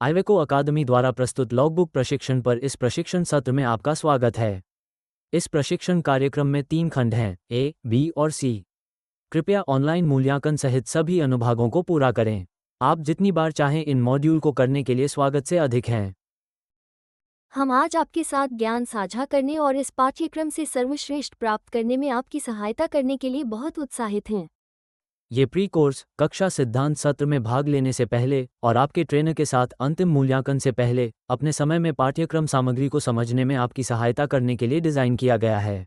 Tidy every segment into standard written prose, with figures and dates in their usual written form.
आइवेको अकादमी द्वारा प्रस्तुत लॉगबुक प्रशिक्षण पर इस प्रशिक्षण सत्र में आपका स्वागत है। इस प्रशिक्षण कार्यक्रम में 3 खंड हैं, ए, बी और सी। कृपया ऑनलाइन मूल्यांकन सहित सभी अनुभागों को पूरा करें। आप जितनी बार चाहें इन मॉड्यूल को करने के लिए स्वागत से अधिक हैं। हम आज आपके साथ ज्ञान साझा करने और इस पाठ्यक्रम से सर्वश्रेष्ठ प्राप्त करने में आपकी सहायता करने के लिए बहुत उत्साहित हैं। ये प्री कोर्स कक्षा सिद्धांत सत्र में भाग लेने से पहले और आपके ट्रेनर के साथ अंतिम मूल्यांकन से पहले अपने समय में पाठ्यक्रम सामग्री को समझने में आपकी सहायता करने के लिए डिज़ाइन किया गया है।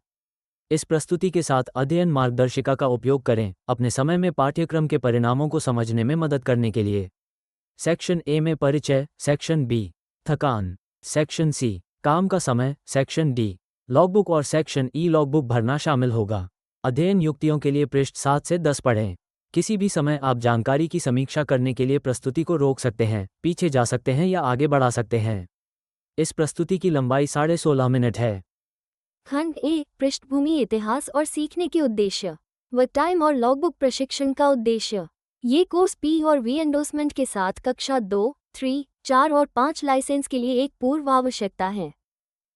इस प्रस्तुति के साथ अध्ययन मार्गदर्शिका का उपयोग करें अपने समय में पाठ्यक्रम के परिणामों को समझने में मदद करने के लिए। सेक्शन ए में परिचय, सेक्शन बी थकान, सेक्शन सी काम का समय, सेक्शन डी लॉगबुक और सेक्शन ई लॉगबुक भरना शामिल होगा। अध्ययन युक्तियों के लिए पृष्ठ 7 से 10 पढ़ें। किसी भी समय आप जानकारी की समीक्षा करने के लिए प्रस्तुति को रोक सकते हैं, पीछे जा सकते हैं या आगे बढ़ा सकते हैं। इस प्रस्तुति की लंबाई 16.5 मिनट है। खंड ए, पृष्ठभूमि, इतिहास और सीखने के उद्देश्य। वर्क टाइम और लॉगबुक प्रशिक्षण का उद्देश्य। ये कोर्स पी और वी एंडोर्समेंट के साथ कक्षा 2, 3, 4 और 5 लाइसेंस के लिए एक पूर्व आवश्यकता है।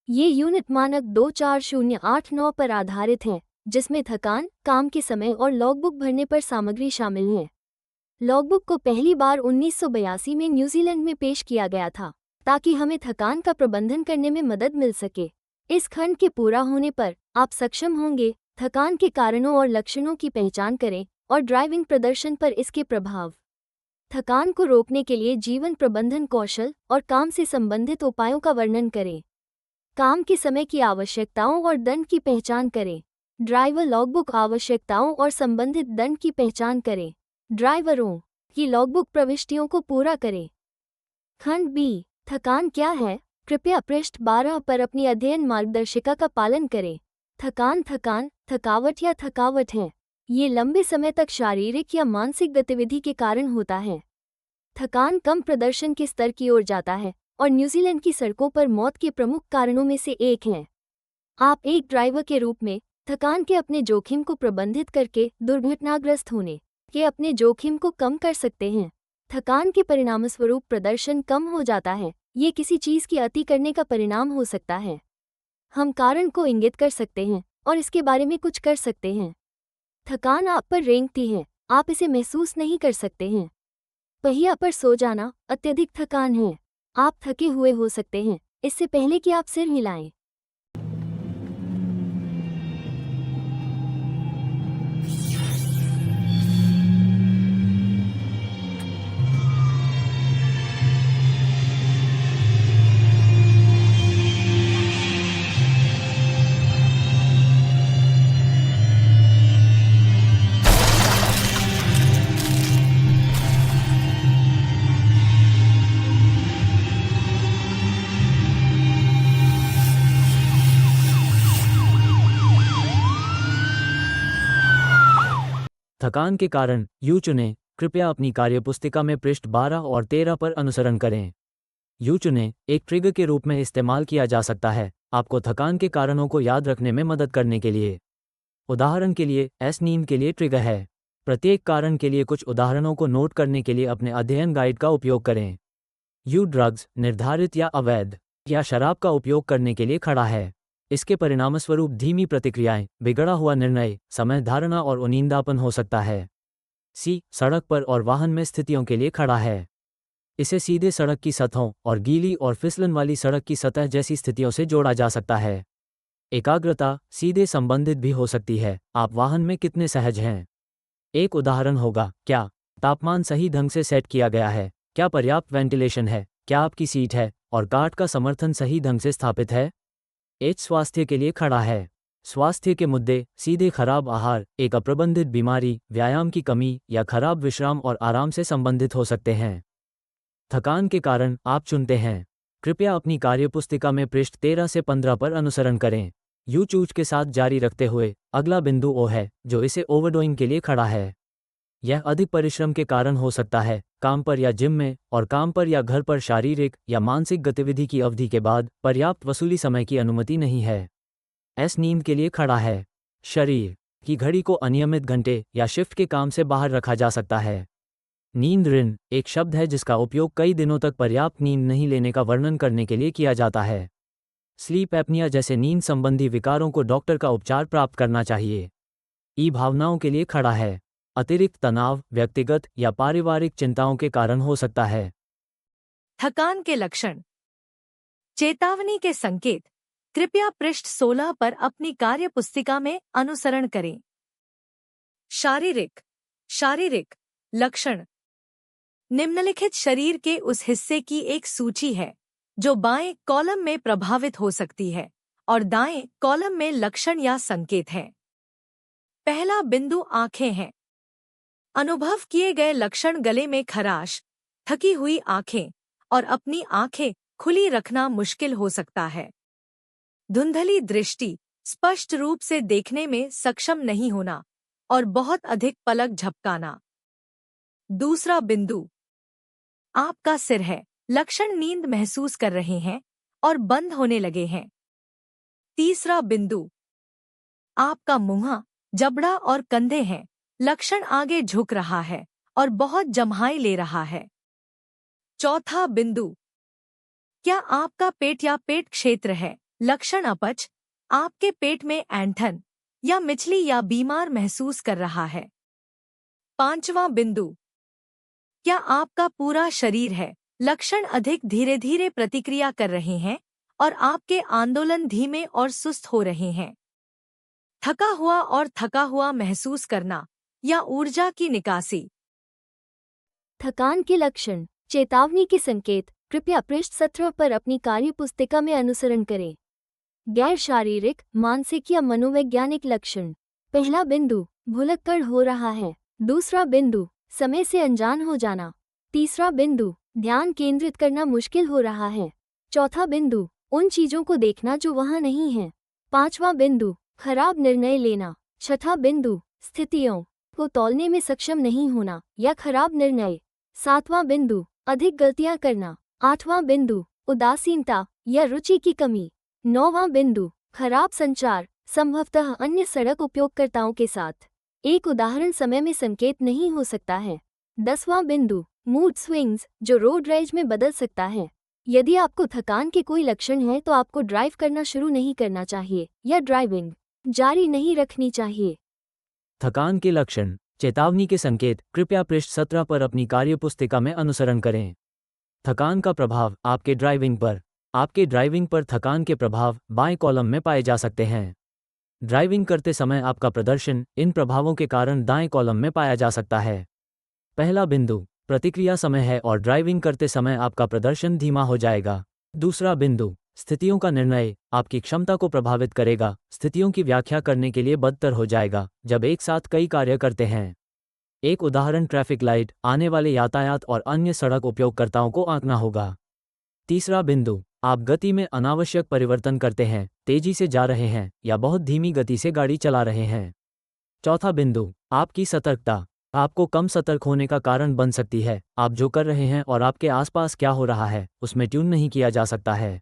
ये यूनिट मानक 24089 पर आधारित हैं, जिसमें थकान, काम के समय और लॉगबुक भरने पर सामग्री शामिल है। लॉगबुक को पहली बार 1982 में न्यूजीलैंड में पेश किया गया था, ताकि हमें थकान का प्रबंधन करने में मदद मिल सके। इस खंड के पूरा होने पर आप सक्षम होंगे थकान के कारणों और लक्षणों की पहचान करें और ड्राइविंग प्रदर्शन पर इसके प्रभाव। थकान को रोकने के लिए जीवन प्रबंधन कौशल और काम से संबंधित उपायों का वर्णन करें। काम के समय की आवश्यकताओं और दंड की पहचान करें। ड्राइवर लॉगबुक आवश्यकताओं और संबंधित दंड की पहचान करें। ड्राइवरों की लॉगबुक प्रविष्टियों को पूरा करें। खंड बी, थकान क्या है? कृपया पृष्ठ 12 पर अपनी अध्ययन मार्गदर्शिका का पालन करें। थकान, थकावट या थकावट है। ये लंबे समय तक शारीरिक या मानसिक गतिविधि के कारण होता है। थकान कम प्रदर्शन के स्तर की ओर जाता है और न्यूजीलैंड की सड़कों पर मौत के प्रमुख कारणों में से एक है। आप एक ड्राइवर के रूप में थकान के अपने जोखिम को प्रबंधित करके दुर्घटनाग्रस्त होने के अपने जोखिम को कम कर सकते हैं। थकान के परिणामस्वरूप प्रदर्शन कम हो जाता है। ये किसी चीज़ की अति करने का परिणाम हो सकता है। हम कारण को इंगित कर सकते हैं और इसके बारे में कुछ कर सकते हैं। थकान आप पर रेंगती है, आप इसे महसूस नहीं कर सकते हैं। पहिया पर सो जाना अत्यधिक थकान है। आप थके हुए हो सकते हैं इससे पहले कि आप सिर हिलाएं। थकान के कारण यू चुनें। कृपया अपनी कार्यपुस्तिका में पृष्ठ 12 और 13 पर अनुसरण करें। यू चुनें एक ट्रिगर के रूप में इस्तेमाल किया जा सकता है आपको थकान के कारणों को याद रखने में मदद करने के लिए। उदाहरण के लिए एस नींद के लिए ट्रिगर है। प्रत्येक कारण के लिए कुछ उदाहरणों को नोट करने के लिए अपने अध्ययन गाइड का उपयोग करें। यू ड्रग्स, निर्धारित या अवैध या शराब का उपयोग करने के लिए खड़ा है। इसके परिणामस्वरूप धीमी प्रतिक्रियाएं, बिगड़ा हुआ निर्णय, समय धारणा और उनींदापन हो सकता है। सी, सड़क पर और वाहन में स्थितियों के लिए खड़ा है। इसे सीधे सड़क की सतहों और गीली और फिसलन वाली सड़क की सतह जैसी स्थितियों से जोड़ा जा सकता है। एकाग्रता सीधे संबंधित भी हो सकती है, आप वाहन में कितने सहज हैं। एक उदाहरण होगा, क्या तापमान सही ढंग से सेट किया गया है, क्या पर्याप्त वेंटिलेशन है, क्या आपकी सीट है और कार्ट का समर्थन सही ढंग से स्थापित है। एच, स्वास्थ्य के लिए खड़ा है। स्वास्थ्य के मुद्दे सीधे खराब आहार, एक अप्रबंधित बीमारी, व्यायाम की कमी या खराब विश्राम और आराम से संबंधित हो सकते हैं। थकान के कारण आप चुनते हैं। कृपया अपनी कार्यपुस्तिका में पृष्ठ 13 से 15 पर अनुसरण करें। यू चूज के साथ जारी रखते हुए अगला बिंदु ओ है, जो इसे ओवरडोइंग के लिए खड़ा है। यह अधिक परिश्रम के कारण हो सकता है, काम पर या जिम में, और काम पर या घर पर शारीरिक या मानसिक गतिविधि की अवधि के बाद पर्याप्त वसूली समय की अनुमति नहीं है। एस, नींद के लिए खड़ा है। शरीर की घड़ी को अनियमित घंटे या शिफ्ट के काम से बाहर रखा जा सकता है। नींद ऋण एक शब्द है जिसका उपयोग कई दिनों तक पर्याप्त नींद नहीं लेने का वर्णन करने के लिए किया जाता है। स्लीप एपनिया जैसे नींद संबंधी विकारों को डॉक्टर का उपचार प्राप्त करना चाहिए। ई भावनाओं के लिए खड़ा है। अतिरिक्त तनाव व्यक्तिगत या पारिवारिक चिंताओं के कारण हो सकता है। थकान के लक्षण। चेतावनी के संकेत। कृपया पृष्ठ 16 पर अपनी कार्य पुस्तिका में अनुसरण करें। शारीरिक लक्षण। निम्नलिखित शरीर के उस हिस्से की एक सूची है जो बाएं कॉलम में प्रभावित हो सकती है और दाएं कॉलम में लक्षण या संकेत है। पहला बिंदु आंखें हैं। अनुभव किए गए लक्षण गले में खराश, थकी हुई आंखें और अपनी आंखें खुली रखना मुश्किल हो सकता है। धुंधली दृष्टि, स्पष्ट रूप से देखने में सक्षम नहीं होना और बहुत अधिक पलक झपकाना। दूसरा बिंदु आपका सिर है। लक्षण नींद महसूस कर रहे हैं और बंद होने लगे हैं। तीसरा बिंदु आपका मुंह, जबड़ा और कंधे हैं। लक्षण आगे झुक रहा है और बहुत जम्हाई ले रहा है। चौथा बिंदु क्या आपका पेट या पेट क्षेत्र है। लक्षण अपच, आपके पेट में ऐंठन या मिचली या बीमार महसूस कर रहा है। पांचवां बिंदु क्या आपका पूरा शरीर है। लक्षण अधिक धीरे धीरे प्रतिक्रिया कर रहे हैं और आपके आंदोलन धीमे और सुस्त हो रहे हैं। थका हुआ महसूस करना या ऊर्जा की निकासी। थकान के लक्षण, चेतावनी के संकेत। कृपया पृष्ठ 17 पर अपनी कार्य पुस्तिका में अनुसरण करें। गैर शारीरिक, मानसिक या मनोवैज्ञानिक लक्षण। पहला बिंदु भुलक्कड़ हो रहा है। दूसरा बिंदु समय से अनजान हो जाना। तीसरा बिंदु ध्यान केंद्रित करना मुश्किल हो रहा है। चौथा बिंदु उन चीजों को देखना जो वहां नहीं है। पांचवा बिंदु खराब निर्णय लेना। छठा बिंदु स्थितियों को तौलने में सक्षम नहीं होना या खराब निर्णय। सातवां बिंदु अधिक गलतियां करना। आठवां बिंदु उदासीनता या रुचि की कमी। नौवां बिंदु खराब संचार, संभवतः अन्य सड़क उपयोगकर्ताओं के साथ। एक उदाहरण समय में संकेत नहीं हो सकता है। 10वां बिंदु मूड स्विंग्स जो रोड रेज में बदल सकता है। यदि आपको थकान के कोई लक्षण है तो आपको ड्राइव करना शुरू नहीं करना चाहिए या ड्राइविंग जारी नहीं रखनी चाहिए। थकान के लक्षण, चेतावनी के संकेत। कृपया पृष्ठ 17 पर अपनी कार्य पुस्तिका में अनुसरण करें। थकान का प्रभाव आपके ड्राइविंग पर। आपके ड्राइविंग पर थकान के प्रभाव बाएं कॉलम में पाए जा सकते हैं। ड्राइविंग करते समय आपका प्रदर्शन इन प्रभावों के कारण दाएं कॉलम में पाया जा सकता है। पहला बिंदु प्रतिक्रिया समय है और ड्राइविंग करते समय आपका प्रदर्शन धीमा हो जाएगा। दूसरा बिंदु स्थितियों का निर्णय आपकी क्षमता को प्रभावित करेगा। स्थितियों की व्याख्या करने के लिए बदतर हो जाएगा जब एक साथ कई कार्य करते हैं। एक उदाहरण ट्रैफिक लाइट, आने वाले यातायात और अन्य सड़क उपयोगकर्ताओं को आंकना होगा। तीसरा बिंदु आप गति में अनावश्यक परिवर्तन करते हैं, तेजी से जा रहे हैं या बहुत धीमी गति से गाड़ी चला रहे हैं। चौथा बिंदु आपकी सतर्कता आपको कम सतर्क होने का कारण बन सकती है। आप जो कर रहे हैं और आपके आसपास क्या हो रहा है उसमें ट्यून नहीं किया जा सकता है।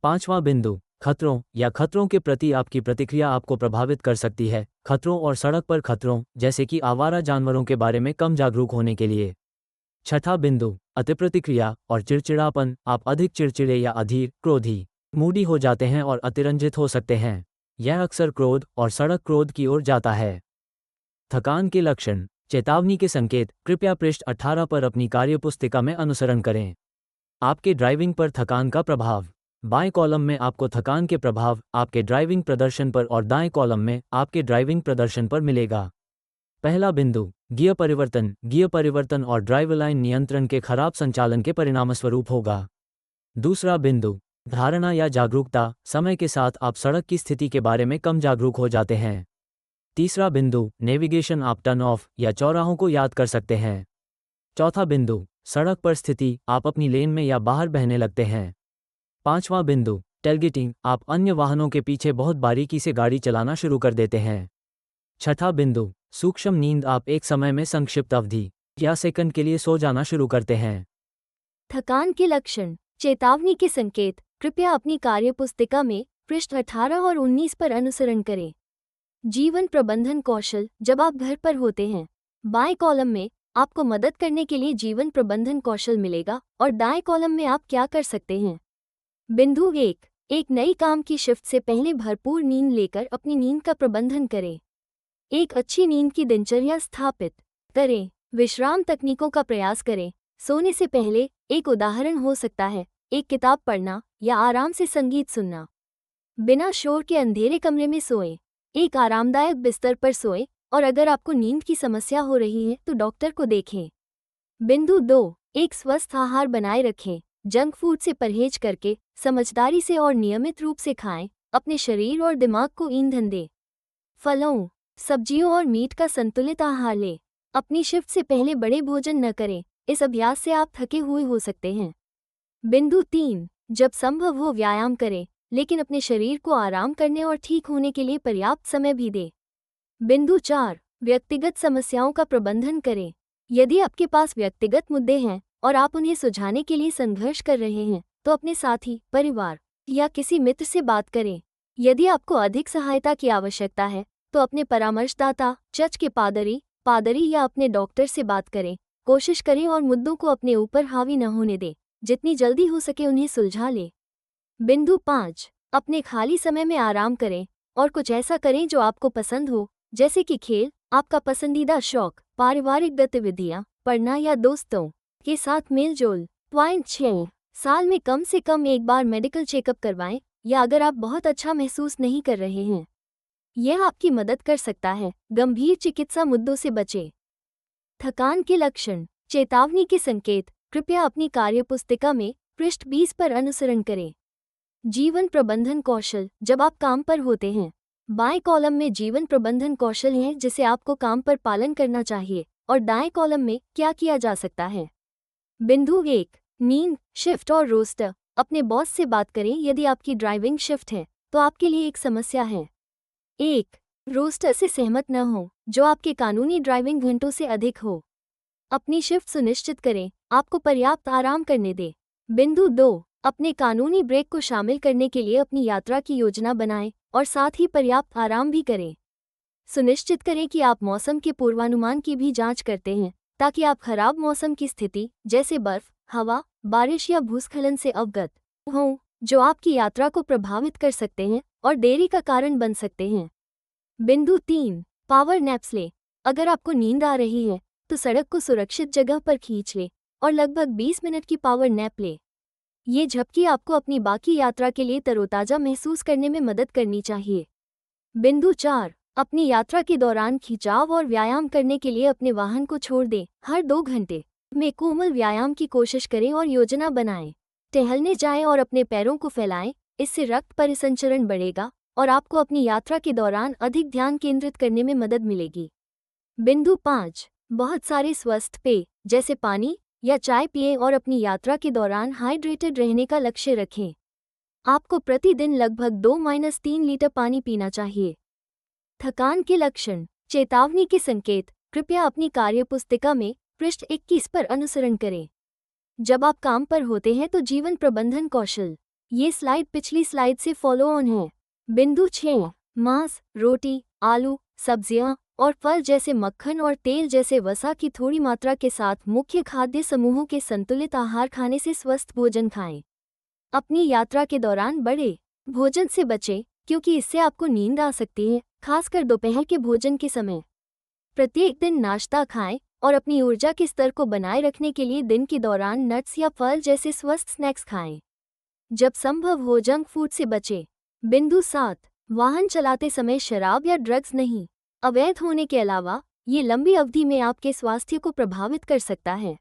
पांचवां बिंदु खतरों या खतरों के प्रति आपकी प्रतिक्रिया आपको प्रभावित कर सकती है। खतरों और सड़क पर खतरों जैसे कि आवारा जानवरों के बारे में कम जागरूक होने के लिए। छठा बिंदु अतिप्रतिक्रिया और चिड़चिड़ापन। आप अधिक चिड़चिड़े या अधीर, क्रोधी, मूडी हो जाते हैं और अतिरंजित हो सकते हैं। यह अक्सर क्रोध और सड़क क्रोध की ओर जाता है। थकान के लक्षण, चेतावनी के संकेत। कृपया पृष्ठ 18 पर अपनी कार्यपुस्तिका में अनुसरण करें। आपके ड्राइविंग पर थकान का प्रभाव। बाएं कॉलम में आपको थकान के प्रभाव आपके ड्राइविंग प्रदर्शन पर और दाएं कॉलम में आपके ड्राइविंग प्रदर्शन पर मिलेगा। पहला बिंदु गियर परिवर्तन और ड्राइव लाइन नियंत्रण के खराब संचालन के परिणामस्वरूप होगा। दूसरा बिंदु धारणा या जागरूकता। समय के साथ आप सड़क की स्थिति के बारे में कम जागरूक हो जाते हैं। तीसरा बिंदु नेविगेशन। आप टर्न ऑफ या चौराहों को याद कर सकते हैं। चौथा बिंदु सड़क पर स्थिति। आप अपनी लेन में या बाहर बहने लगते हैं। पांचवां बिंदु टेलगेटिंग। आप अन्य वाहनों के पीछे बहुत बारीकी से गाड़ी चलाना शुरू कर देते हैं। छठा बिंदु सूक्ष्म नींद। आप एक समय में संक्षिप्त अवधि या सेकंड के लिए सो जाना शुरू करते हैं। थकान के लक्षण, चेतावनी के संकेत। कृपया अपनी कार्यपुस्तिका में पृष्ठ 18 और 19 पर अनुसरण करें। जीवन प्रबंधन कौशल। जब आप घर पर होते हैं, बाएं कॉलम में आपको मदद करने के लिए जीवन प्रबंधन कौशल मिलेगा और दाएं कॉलम में आप क्या कर सकते हैं। बिंदु 1, एक नई काम की शिफ्ट से पहले भरपूर नींद लेकर अपनी नींद का प्रबंधन करें। एक अच्छी नींद की दिनचर्या स्थापित करें। विश्राम तकनीकों का प्रयास करें। सोने से पहले एक उदाहरण हो सकता है एक किताब पढ़ना या आराम से संगीत सुनना। बिना शोर के अंधेरे कमरे में सोएं। एक आरामदायक बिस्तर पर सोएं और अगर आपको नींद की समस्या हो रही है तो डॉक्टर को देखें। बिंदु 2, एक स्वस्थ आहार बनाए रखें। जंक फूड से परहेज करके समझदारी से और नियमित रूप से खाएं। अपने शरीर और दिमाग को ईंधन दें। फलों, सब्जियों और मीट का संतुलित आहार लें। अपनी शिफ्ट से पहले बड़े भोजन न करें, इस अभ्यास से आप थके हुए हो सकते हैं। बिंदु 3, जब संभव हो व्यायाम करें, लेकिन अपने शरीर को आराम करने और ठीक होने के लिए पर्याप्त समय भी दें। बिंदु 4, व्यक्तिगत समस्याओं का प्रबंधन करें। यदि आपके पास व्यक्तिगत मुद्दे हैं और आप उन्हें सुलझाने के लिए संघर्ष कर रहे हैं, तो अपने साथी, परिवार या किसी मित्र से बात करें। यदि आपको अधिक सहायता की आवश्यकता है, तो अपने परामर्शदाता, चर्च के पादरी या अपने डॉक्टर से बात करें। कोशिश करें और मुद्दों को अपने ऊपर हावी न होने दें। जितनी जल्दी हो सके उन्हें सुलझा लें। बिंदु 5, अपने खाली समय में आराम करें और कुछ ऐसा करें जो आपको पसंद हो, जैसे कि खेल, आपका पसंदीदा शौक, पारिवारिक गतिविधियां, पढ़ना या दोस्तों के साथ मेलजोल। पॉइंट 6, साल में कम से कम एक बार मेडिकल चेकअप करवाएं या अगर आप बहुत अच्छा महसूस नहीं कर रहे हैं, यह आपकी मदद कर सकता है। गंभीर चिकित्सा मुद्दों से बचें। थकान के लक्षण, चेतावनी के संकेत कृपया अपनी कार्यपुस्तिका में पृष्ठ 20 पर अनुसरण करें। जीवन प्रबंधन कौशल, जब आप काम पर होते हैं, बाएं कॉलम में जीवन प्रबंधन कौशल है जिसे आपको काम पर पालन करना चाहिए और दाएं कॉलम में क्या किया जा सकता है। बिंदु 1, नींद, शिफ्ट और रोस्टर। अपने बॉस से बात करें यदि आपकी ड्राइविंग शिफ्ट है तो आपके लिए एक समस्या है। 1, रोस्टर से सहमत न हो जो आपके कानूनी ड्राइविंग घंटों से अधिक हो। अपनी शिफ्ट सुनिश्चित करें, आपको पर्याप्त आराम करने दें। बिंदु 2, अपने कानूनी ब्रेक को शामिल करने के लिए अपनी यात्रा की योजना बनाएं और साथ ही पर्याप्त आराम भी करें। सुनिश्चित करें कि आप मौसम के पूर्वानुमान की भी जांच करते हैं ताकि आप खराब मौसम की स्थिति जैसे बर्फ, हवा, बारिश या भूस्खलन से अवगत हों, जो आपकी यात्रा को प्रभावित कर सकते हैं और देरी का कारण बन सकते हैं। बिंदु 3, पावर नैप्स लें। अगर आपको नींद आ रही है तो सड़क को सुरक्षित जगह पर खींच लें और लगभग 20 मिनट की पावर नैप लें। ये झपकी आपको अपनी बाकी यात्रा के लिए तरोताजा महसूस करने में मदद करनी चाहिए। बिंदु 4, अपनी यात्रा के दौरान खिंचाव और व्यायाम करने के लिए अपने वाहन को छोड़ दें। हर 2 घंटे में कोमल व्यायाम की कोशिश करें और योजना बनाएं। टहलने जाएं और अपने पैरों को फैलाएं, इससे रक्त परिसंचरण बढ़ेगा और आपको अपनी यात्रा के दौरान अधिक ध्यान केंद्रित करने में मदद मिलेगी। बिंदु 5, बहुत सारे स्वस्थ पेय जैसे पानी या चाय पिएं और अपनी यात्रा के दौरान हाइड्रेटेड रहने का लक्ष्य रखें। आपको प्रतिदिन लगभग 2-3 लीटर पानी पीना चाहिए। थकान के लक्षण, चेतावनी के संकेत कृपया अपनी कार्यपुस्तिका में पृष्ठ 21 पर अनुसरण करें। जब आप काम पर होते हैं तो जीवन प्रबंधन कौशल। ये स्लाइड पिछली स्लाइड से फॉलो ऑन है। बिंदु 6, मांस, रोटी, आलू, सब्जियां और फल जैसे मक्खन और तेल जैसे वसा की थोड़ी मात्रा के साथ मुख्य खाद्य समूहों के संतुलित आहार खाने से स्वस्थ भोजन खाएं। अपनी यात्रा के दौरान बड़े भोजन से बचें क्योंकि इससे आपको नींद आ सकती है, खासकर दोपहर के भोजन के समय। प्रत्येक दिन नाश्ता खाएं और अपनी ऊर्जा के स्तर को बनाए रखने के लिए दिन के दौरान नट्स या फल जैसे स्वस्थ स्नैक्स खाएं। जब संभव हो जंक फूड से बचें। बिंदु 7, वाहन चलाते समय शराब या ड्रग्स नहीं। अवैध होने के अलावा ये लंबी अवधि में आपके स्वास्थ्य को प्रभावित कर सकता है।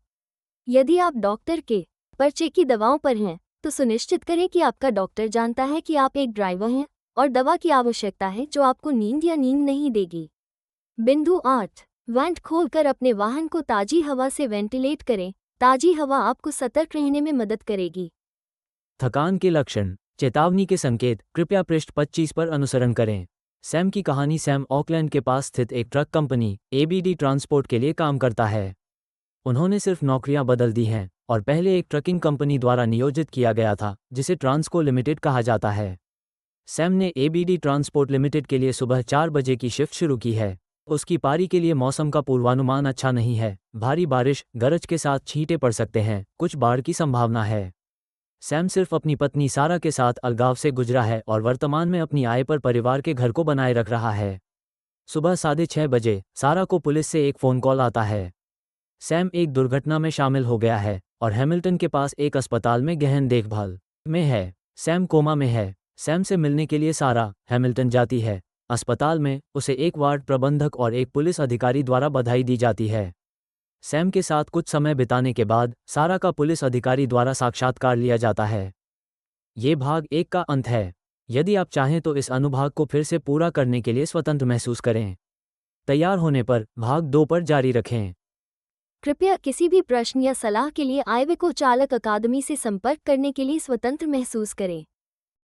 यदि आप डॉक्टर के पर्चे की दवाओं पर हैं तो सुनिश्चित करें कि आपका डॉक्टर जानता है कि आप एक ड्राइवर हैं और दवा की आवश्यकता है जो आपको नींद या नींद नहीं देगी। बिंदु 8, वेंट खोलकर अपने वाहन को ताजी हवा से वेंटिलेट करें। ताजी हवा आपको सतर्क रहने में मदद करेगी। थकान के लक्षण, चेतावनी के संकेत कृपया पृष्ठ 25 पर अनुसरण करें। सैम की कहानी। सैम ऑकलैंड के पास स्थित एक ट्रक कंपनी एबीडी ट्रांसपोर्ट के लिए काम करता है। उन्होंने सिर्फ नौकरियां बदल दी हैं और पहले एक ट्रकिंग कंपनी द्वारा नियोजित किया गया था जिसे ट्रांसको लिमिटेड कहा जाता है। सैम ने एबीडी ट्रांसपोर्ट लिमिटेड के लिए सुबह 4 बजे की शिफ्ट शुरू की है। उसकी पारी के लिए मौसम का पूर्वानुमान अच्छा नहीं है। भारी बारिश, गरज के साथ छींटे पड़ सकते हैं, कुछ बाढ़ की संभावना है। सैम सिर्फ अपनी पत्नी सारा के साथ अलगाव से गुजरा है और वर्तमान में अपनी आय पर परिवार के घर को बनाए रख रहा है। सुबह 6:30 बजे सारा को पुलिस से एक फ़ोन कॉल आता है। सैम एक दुर्घटना में शामिल हो गया है और हैमिल्टन के पास एक अस्पताल में गहन देखभाल में है। सैम कोमा में है। सैम से मिलने के लिए सारा हैमिल्टन जाती है। अस्पताल में उसे एक वार्ड प्रबंधक और एक पुलिस अधिकारी द्वारा बधाई दी जाती है। सैम के साथ कुछ समय बिताने के बाद सारा का पुलिस अधिकारी द्वारा साक्षात्कार लिया जाता है। ये भाग 1 का अंत है। यदि आप चाहें तो इस अनुभाग को फिर से पूरा करने के लिए स्वतंत्र महसूस करें। तैयार होने पर भाग 2 पर जारी रखें। कृपया किसी भी प्रश्न या सलाह के लिए आयवेको चालक अकादमी से संपर्क करने के लिए स्वतंत्र महसूस करें।